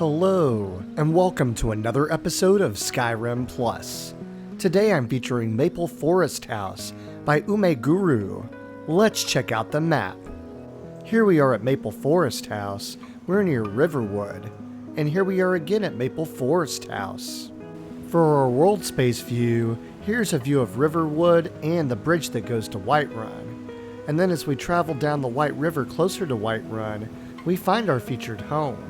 Hello, and welcome to another episode of SkyrimPlus. Today I'm featuring Maple Forest House by Umeguru. Let's check out the map. Here we are at Maple Forest House. We're near Riverwood. And here we are again at Maple Forest House. For our world space view, here's a view of Riverwood and the bridge that goes to Whiterun. And then as we travel down the White River closer to Whiterun, we find our featured home.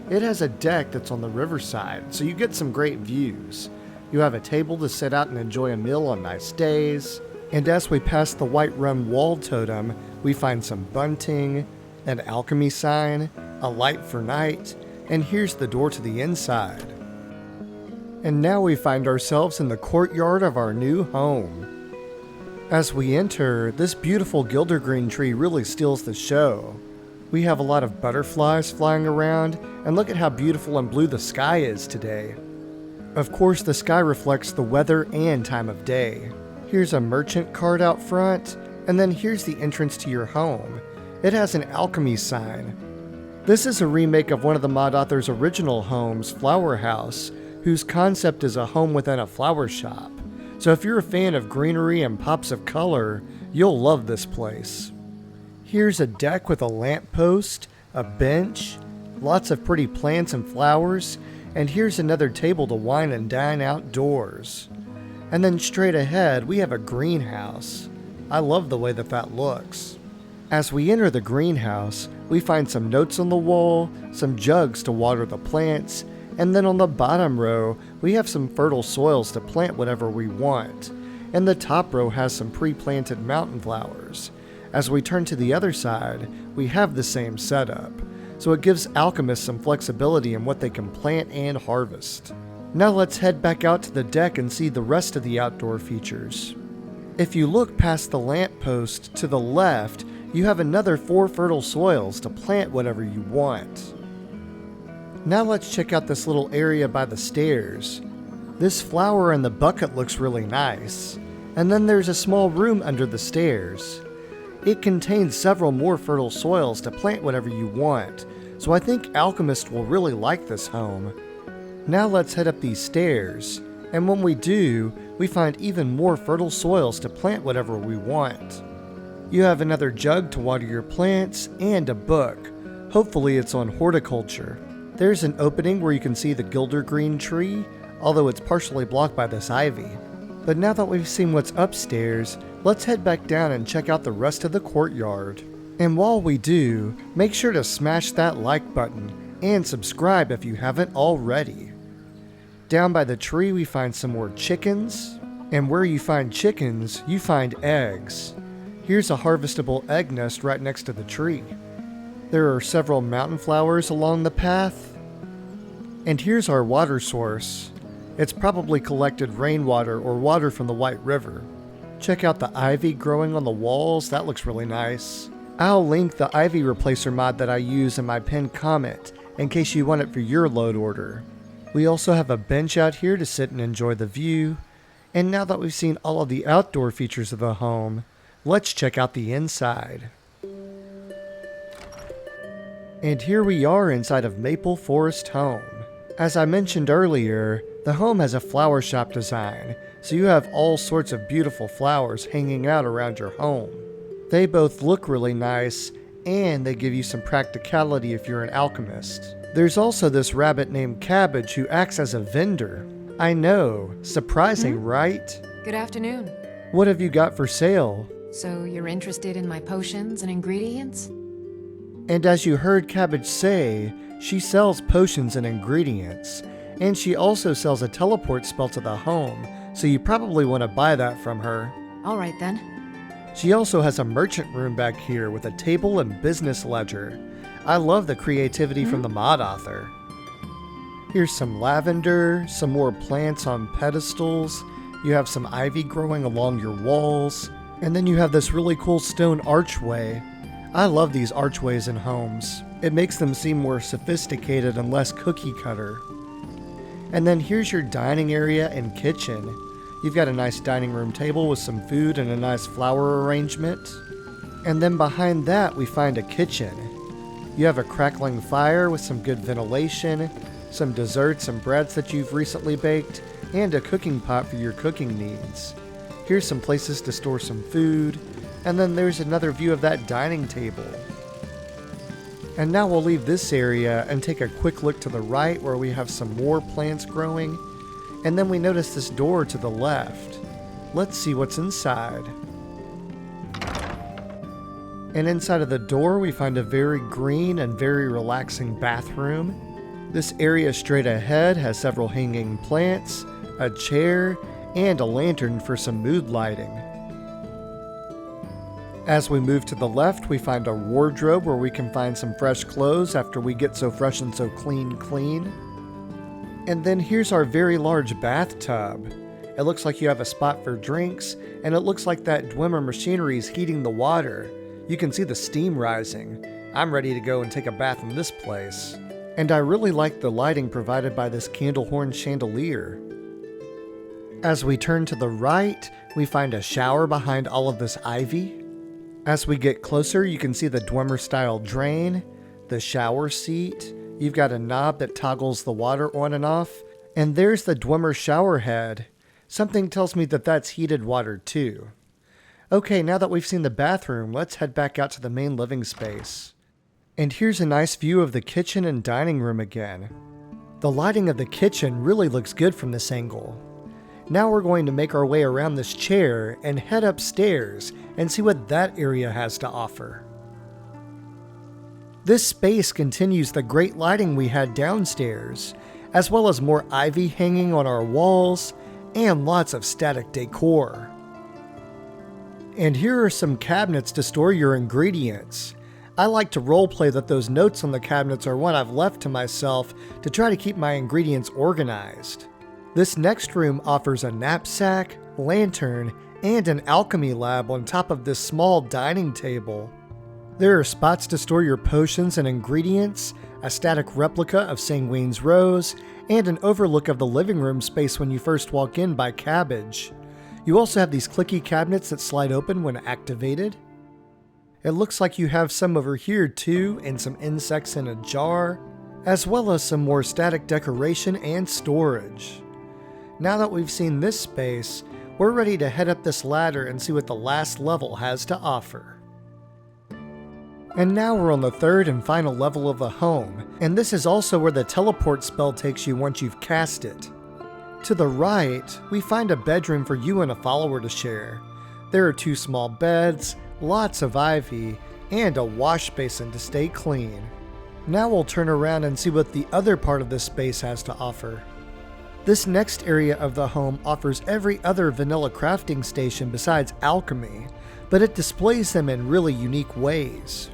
It has a deck that's on the riverside, so you get some great views. You have a table to sit out and enjoy a meal on nice days. And as we pass the Whiterun wall totem, we find some bunting, an alchemy sign, a light for night, and here's the door to the inside. And now we find ourselves in the courtyard of our new home. As we enter, this beautiful gildergreen tree really steals the show. We have a lot of butterflies flying around, and look at how beautiful and blue the sky is today. Of course, the sky reflects the weather and time of day. Here's a merchant card out front, and then here's the entrance to your home. It has an alchemy sign. This is a remake of one of the mod author's original homes, Flower House, whose concept is a home within a flower shop. So if you're a fan of greenery and pops of color, you'll love this place. Here's a deck with a lamppost, a bench, lots of pretty plants and flowers, and here's another table to wine and dine outdoors. And then straight ahead, we have a greenhouse. I love the way that looks. As we enter the greenhouse, we find some notes on the wall, some jugs to water the plants, and then on the bottom row, we have some fertile soils to plant whatever we want. And the top row has some pre-planted mountain flowers. As we turn to the other side, we have the same setup, so it gives alchemists some flexibility in what they can plant and harvest. Now let's head back out to the deck and see the rest of the outdoor features. If you look past the lamppost to the left, you have another 4 fertile soils to plant whatever you want. Now let's check out this little area by the stairs. This flower in the bucket looks really nice, and then there's a small room under the stairs. It contains several more fertile soils to plant whatever you want, so I think alchemists will really like this home. Now let's head up these stairs, and when we do, we find even more fertile soils to plant whatever we want. You have another jug to water your plants, and a book. Hopefully it's on horticulture. There's an opening where you can see the gildergreen tree, although it's partially blocked by this ivy. But now that we've seen what's upstairs, let's head back down and check out the rest of the courtyard. And while we do, make sure to smash that like button and subscribe if you haven't already. Down by the tree we find some more chickens, and where you find chickens, you find eggs. Here's a harvestable egg nest right next to the tree. There are several mountain flowers along the path, and here's our water source. It's probably collected rainwater or water from the White River. Check out the ivy growing on the walls, that looks really nice. I'll link the ivy replacer mod that I use in my pinned comment in case you want it for your load order. We also have a bench out here to sit and enjoy the view. And now that we've seen all of the outdoor features of the home, let's check out the inside. And here we are inside of Maple Forest Home. As I mentioned earlier, the home has a flower shop design, so you have all sorts of beautiful flowers hanging out around your home. They both look really nice, and they give you some practicality if you're an alchemist. There's also this rabbit named Cabbage who acts as a vendor. I know, surprising, right? Good afternoon. What have you got for sale? So you're interested in my potions and ingredients? And as you heard Cabbage say, she sells potions and ingredients. And she also sells a teleport spell to the home, so you probably want to buy that from her. Alright then. She also has a merchant room back here with a table and business ledger. I love the creativity from the mod author. Here's some lavender, some more plants on pedestals. You have some ivy growing along your walls. And then you have this really cool stone archway. I love these archways in homes. It makes them seem more sophisticated and less cookie cutter. And then here's your dining area and kitchen. You've got a nice dining room table with some food and a nice flower arrangement. And then behind that we find a kitchen. You have a crackling fire with some good ventilation, some desserts and breads that you've recently baked, and a cooking pot for your cooking needs. Here's some places to store some food, and then there's another view of that dining table. And now we'll leave this area and take a quick look to the right where we have some more plants growing, and then we notice this door to the left. Let's see what's inside. And inside of the door we find a very green and very relaxing bathroom. This area straight ahead has several hanging plants, a chair, and a lantern for some mood lighting. As we move to the left, we find a wardrobe where we can find some fresh clothes after we get so fresh and so clean. And then here's our very large bathtub. It looks like you have a spot for drinks, and it looks like that Dwemer machinery is heating the water. You can see the steam rising. I'm ready to go and take a bath in this place. And I really like the lighting provided by this candle horn chandelier. As we turn to the right, we find a shower behind all of this ivy. As we get closer, you can see the Dwemer-style drain, the shower seat. You've got a knob that toggles the water on and off, and there's the Dwemer shower head. Something tells me that that's heated water too. Okay, now that we've seen the bathroom, let's head back out to the main living space. And here's a nice view of the kitchen and dining room again. The lighting of the kitchen really looks good from this angle. Now we're going to make our way around this chair and head upstairs and see what that area has to offer. This space continues the great lighting we had downstairs, as well as more ivy hanging on our walls and lots of static decor. And here are some cabinets to store your ingredients. I like to roleplay that those notes on the cabinets are what I've left to myself to try to keep my ingredients organized. This next room offers a knapsack, lantern, and an alchemy lab on top of this small dining table. There are spots to store your potions and ingredients, a static replica of Sanguine's Rose, and an overlook of the living room space when you first walk in by Cabbage. You also have these clicky cabinets that slide open when activated. It looks like you have some over here too, and some insects in a jar, as well as some more static decoration and storage. Now that we've seen this space, we're ready to head up this ladder and see what the last level has to offer. And now we're on the third and final level of the home, and this is also where the teleport spell takes you once you've cast it. To the right, we find a bedroom for you and a follower to share. There are 2 small beds, lots of ivy, and a wash basin to stay clean. Now we'll turn around and see what the other part of this space has to offer. This next area of the home offers every other vanilla crafting station besides alchemy, but it displays them in really unique ways.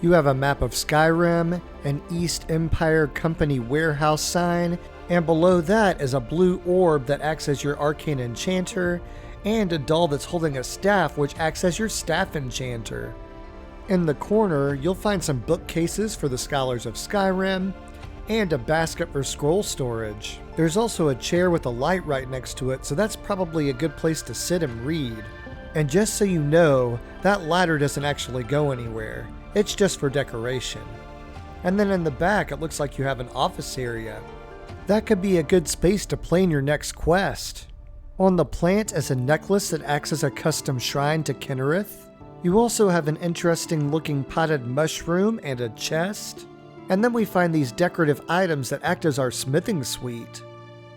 You have a map of Skyrim, an East Empire Company warehouse sign, and below that is a blue orb that acts as your arcane enchanter, and a doll that's holding a staff which acts as your staff enchanter. In the corner, you'll find some bookcases for the scholars of Skyrim, and a basket for scroll storage. There's also a chair with a light right next to it, so that's probably a good place to sit and read. And just so you know, that ladder doesn't actually go anywhere. It's just for decoration. And then in the back, it looks like you have an office area. That could be a good space to plan your next quest. On the plant is a necklace that acts as a custom shrine to Kinnereth. You also have an interesting looking potted mushroom and a chest. And then we find these decorative items that act as our smithing suite.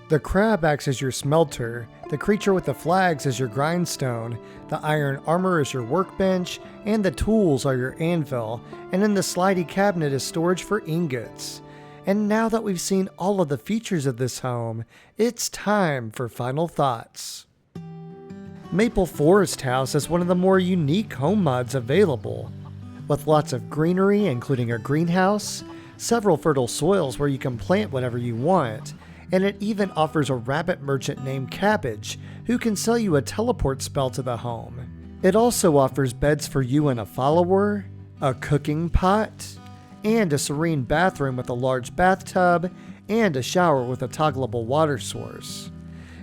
The crab acts as your smelter, the creature with the flags is your grindstone, the iron armor is your workbench, and the tools are your anvil, and in the slidey cabinet is storage for ingots. And now that we've seen all of the features of this home, it's time for final thoughts. Maple Forest House is one of the more unique home mods available, with lots of greenery including a greenhouse, several fertile soils where you can plant whatever you want, and it even offers a rabbit merchant named Cabbage who can sell you a teleport spell to the home. It also offers beds for you and a follower, a cooking pot, and a serene bathroom with a large bathtub, and a shower with a toggleable water source.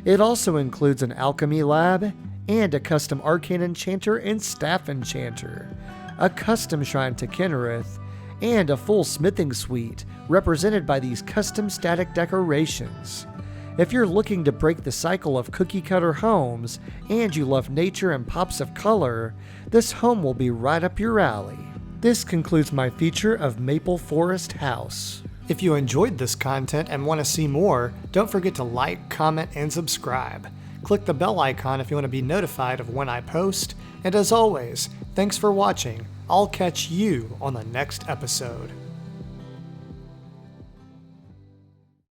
It also includes an alchemy lab, and a custom arcane enchanter and staff enchanter, a custom shrine to Kinnereth, and a full smithing suite represented by these custom static decorations. If you're looking to break the cycle of cookie-cutter homes and you love nature and pops of color, this home will be right up your alley. This concludes my feature of Maple Forest House. If you enjoyed this content and want to see more, don't forget to like, comment, and subscribe. Click the bell icon if you want to be notified of when I post. And as always, thanks for watching. I'll catch you on the next episode.